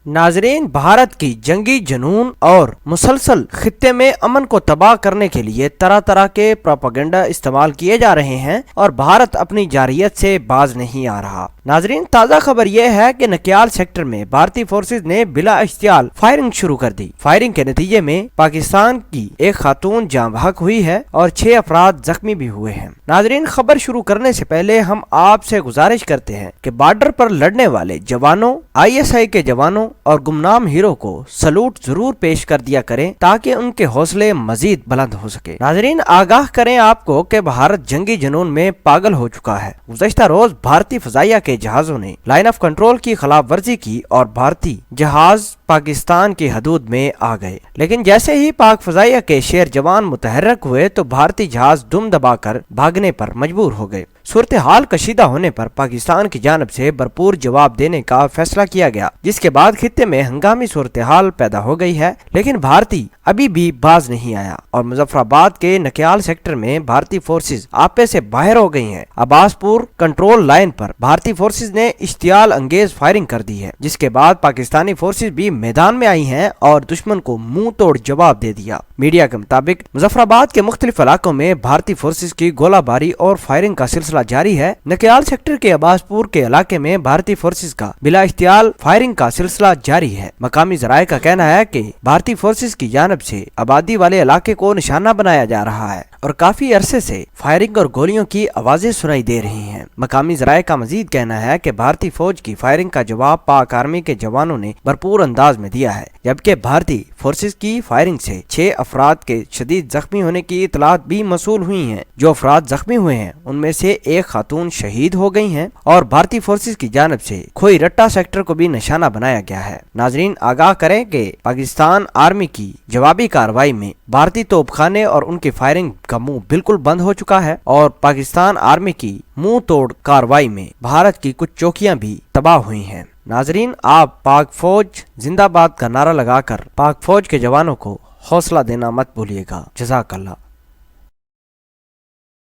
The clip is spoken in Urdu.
ناظرین، بھارت کی جنگی جنون اور مسلسل خطے میں امن کو تباہ کرنے کے لیے طرح طرح کے پروپیگنڈا استعمال کیے جا رہے ہیں اور بھارت اپنی جارحیت سے باز نہیں آ رہا۔ ناظرین، تازہ خبر یہ ہے کہ نکیال سیکٹر میں بھارتی فورسز نے بلا اشتعال فائرنگ شروع کر دی۔ فائرنگ کے نتیجے میں پاکستان کی ایک خاتون جاں بحق ہوئی ہے اور 6 افراد زخمی بھی ہوئے ہیں۔ ناظرین، خبر شروع کرنے سے پہلے ہم آپ سے گزارش کرتے ہیں کہ بارڈر پر لڑنے والے جوانوں، ISI کے جوانوں اور گمنام ہیرو کو سلوٹ ضرور پیش کر دیا کریں تاکہ ان کے حوصلے مزید بلند ہو سکے۔ ناظرین، آگاہ کریں آپ کو کہ بھارت جنگی جنون میں پاگل ہو چکا ہے۔ گزشتہ روز بھارتی فضائیہ کے جہازوں نے لائن آف کنٹرول کی خلاف ورزی کی اور بھارتی جہاز پاکستان کی حدود میں آ گئے، لیکن جیسے ہی پاک فضائیہ کے شیر جوان متحرک ہوئے تو بھارتی جہاز دم دبا کر بھاگنے پر مجبور ہو گئے۔ صورتحال کشیدہ ہونے پر پاکستان کی جانب سے بھرپور جواب دینے کا فیصلہ کیا گیا، جس کے بعد خطے میں ہنگامی صورتحال پیدا ہو گئی ہے، لیکن بھارتی ابھی بھی باز نہیں آیا اور مظفر آباد کے نکیال سیکٹر میں بھارتی فورسز آپے سے باہر ہو گئی ہیں۔ عباس پور کنٹرول لائن پر بھارتی فورسز نے اشتعال انگیز فائرنگ کر دی ہے، جس کے بعد پاکستانی فورسز بھی میدان میں آئی ہیں اور دشمن کو منہ توڑ جواب دے دیا۔ میڈیا کے مطابق مظفر آباد کے مختلف علاقوں میں بھارتی فورسز کی گولہ باری اور فائرنگ کا سلسلہ جاری ہے۔ نکیال سیکٹر کے عباس پور کے علاقے میں بھارتی فورسز کا بلا اشتعال فائرنگ کا سلسلہ جاری ہے۔ مقامی ذرائع کا کہنا ہے کہ بھارتی فورسز کی جانب سے آبادی والے علاقے کو نشانہ بنایا جا رہا ہے اور کافی عرصے سے فائرنگ اور گولیوں کی آوازیں سنائی دے رہی ہیں۔ مقامی ذرائع کا مزید کہنا ہے کہ بھارتی فوج کی فائرنگ کا جواب پاک آرمی کے جوانوں نے بھرپور انداز میں دیا ہے، جبکہ بھارتی فورسز کی فائرنگ سے 6 افراد کے شدید زخمی ہونے کی اطلاعات بھی موصول ہوئی ہیں۔ جو افراد زخمی ہوئے ہیں ان میں سے ایک خاتون شہید ہو گئی ہیں اور بھارتی فورسز کی جانب سے کھوئی رٹا سیکٹر کو بھی نشانہ بنایا گیا ہے۔ ناظرین، آگاہ کریں کہ پاکستان آرمی کی جوابی کارروائی میں بھارتی توپ خانے اور ان کی فائرنگ کا منہ بالکل بند ہو چکا ہے اور پاکستان آرمی کی منہ توڑ کارروائی میں بھارت کی کچھ چوکیاں بھی تباہ ہوئی ہیں۔ ناظرین، آپ پاک فوج زندہ باد کا نعرہ لگا کر پاک فوج کے جوانوں کو حوصلہ دینا مت بھولیے گا۔ جزاک اللہ۔